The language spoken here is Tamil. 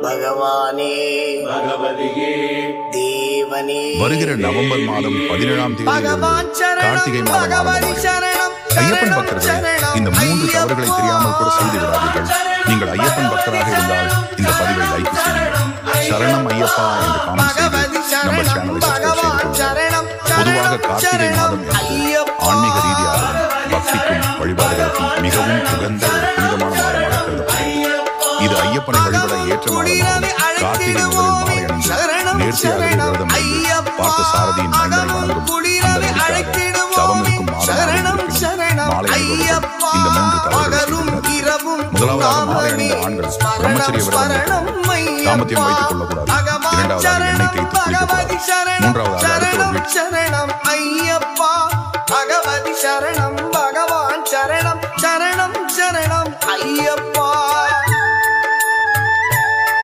பகவானே பகவதியே தேவனே. வருகிற நவம்பர் மாதம் 17ஆம் தேதி கார்த்திகை மாதம் ஆரம்பமாகிறது. ஐயப்பன் பக்தர்கள் இந்த 3 தவறுகளை தெரியாமல் கூட செய்து விடாதீர்கள். நீங்கள் ஐயப்பன் பக்தராக இருந்தால் இந்த பதிவை லைக் செய்யுங்கள். சரணம் ஐயப்பா என்று காமெண்ட் செய்து நம்ம சேனலை சப்ஸ்கிரைப் செய்து கொள்ளுங்கள். பொதுவாக கார்த்திகை மாதம் என்பது ஆன்மீக ரீதியாகவும் பக்திக்கும் வழிபாடுகளுக்கும் மிகவும் உகந்த ஒரு புனிதமான மாதமாக கருதப்படுகிறது. இது ஐயப்பனை வழிபட ஏற்ற மாதமாகும். கார்த்திகை முதலில் மாலை அணிந்து நேர்த்தியாகவே விரதம் இருந்து பார்த்த சாரதியின் மைந்தனை வணங்கும் அந்த நொடிக்காக தவம் இருக்கும் மாலை அணிவதற்கு இந்த 3 தவறுகள் செய்கிறார்கள். முதலாவதாக மாலை அணிந்த ஆண்கள் பிரம்மச்சரிய விரதம் தாமத்தியம் வைத்துக் கொள்ளக்கூடாது. இரண்டாவதாக எண்ணெய் தேய்த்து குளிக்கக்கூடாது. மூன்றாவதாக அடுத்தவர் சரணம் ஐயப்பா பகவதி சரணம் பகவான் சரணம் சரணம் சரணம் ஐயப்பா.